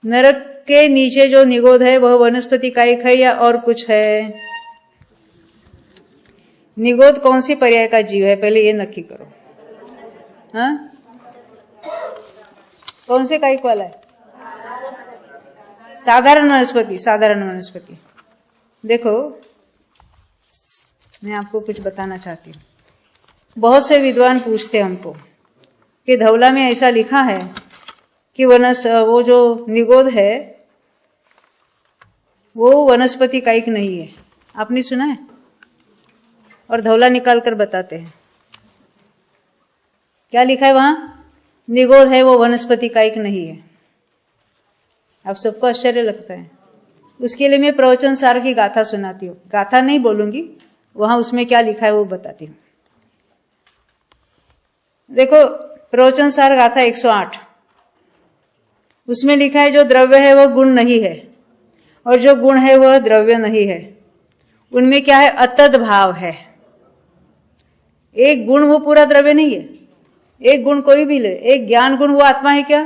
नरक के नीचे जो निगोध है वह वनस्पति कायिक है या और कुछ है? निगोध कौन सी पर्याय का जीव है, पहले ये नक्की करो। हाँ, कौन से कायिक वाला है? साधारण वनस्पति। साधारण वनस्पति। देखो, मैं आपको कुछ बताना चाहती हूँ। बहुत से विद्वान पूछते हमको कि धवला में ऐसा लिखा है कि वो जो निगोध है वो वनस्पति कायिक नहीं है। आपने सुना है? और धवला निकाल कर बताते हैं क्या लिखा है वहां? निगोध है वो वनस्पति कायिक नहीं है। अब सबको आश्चर्य लगता है। उसके लिए मैं प्रवचन सार की गाथा सुनाती हूँ। गाथा नहीं बोलूंगी, वहां उसमें क्या लिखा है वो बताती हूँ। देखो, प्रवचन सार गाथा 108, उसमें लिखा है जो द्रव्य है वह गुण नहीं है और जो गुण है वह द्रव्य नहीं है। उनमें क्या है? अतद भाव है। एक गुण वो पूरा द्रव्य नहीं है। एक गुण कोई भी ले, एक ज्ञान गुण, वो आत्मा है क्या?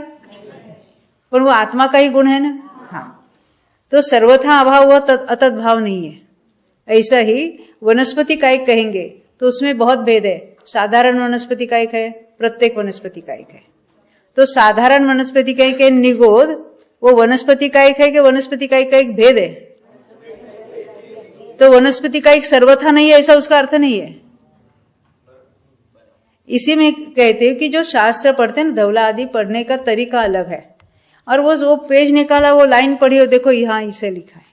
पर वो आत्मा का ही गुण है ना। हाँ, तो सर्वथा अभाव वह अतद भाव नहीं है। ऐसा ही वनस्पति कायिक कहेंगे तो उसमें बहुत भेद है। साधारण वनस्पति कायिक है, प्रत्येक वनस्पति कायिक है। तो साधारण वनस्पति कायिक है निगोध, वो वनस्पति कायिक है कि वनस्पति कायिक का एक भेद है? तो वनस्पति कायिक सर्वथा नहीं है, ऐसा उसका अर्थ नहीं है। इसी में कहते हैं कि जो शास्त्र पढ़ते हैं ना, धवला आदि पढ़ने का तरीका अलग है। और वो पेज निकाला, वो लाइन पढ़ी हो, देखो यहाँ इसे लिखा है।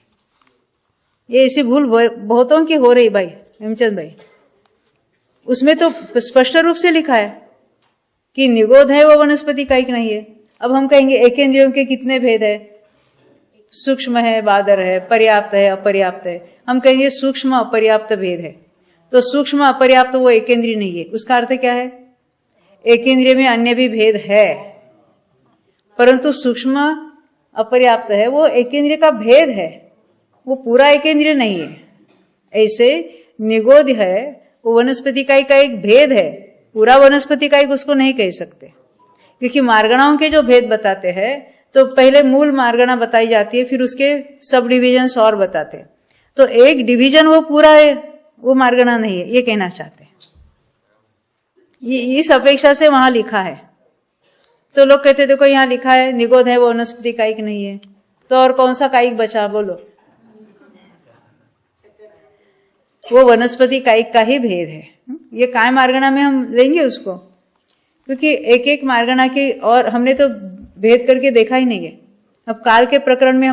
ये ऐसी भूल बहुतों की हो रही भाई हेमचंद भाई। उसमें तो स्पष्ट रूप से लिखा है कि निगोध है वो वनस्पति कायिक नहीं है। अब हम कहेंगे एकेंद्रियों के कितने भेद है? सूक्ष्म है, बादर है, पर्याप्त है, अपर्याप्त है। हम कहेंगे सूक्ष्म अपर्याप्त भेद है। तो सूक्ष्म अपर्याप्त वो एकेंद्रिय नहीं है। उसका अर्थ क्या है? एकेंद्रिय में अन्य भी भेद है, परंतु सूक्ष्म अपर्याप्त है, वो एकेंद्रिय का भेद है, वो पूरा एकेंद्रिय नहीं है। ऐसे निगोध है वो वनस्पति कायिक का एक भेद है, पूरा वनस्पति कायिक उसको नहीं कह सकते। क्योंकि मार्गणाओं के जो भेद बताते हैं तो पहले मूल मार्गणा बताई जाती है, फिर उसके सब डिविजन्स और बताते हैं। तो एक डिवीजन वो पूरा है, वो मार्गणा नहीं है, ये कहना चाहते हैं। इस अपेक्षा से वहां लिखा है। तो लोग कहते देखो यहाँ लिखा है निगोध है वो वनस्पति कायिक नहीं है, तो और कौन सा कायिक बचा? बोलो। वो वनस्पति कायिक का ही भेद है। ये काय मार्गणा में हम लेंगे उसको, क्योंकि एक एक मार्गणा की और हमने तो भेद करके देखा ही नहीं है। अब काल के प्रकरण में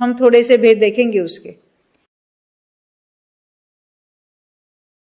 हम थोड़े से भेद देखेंगे उसके।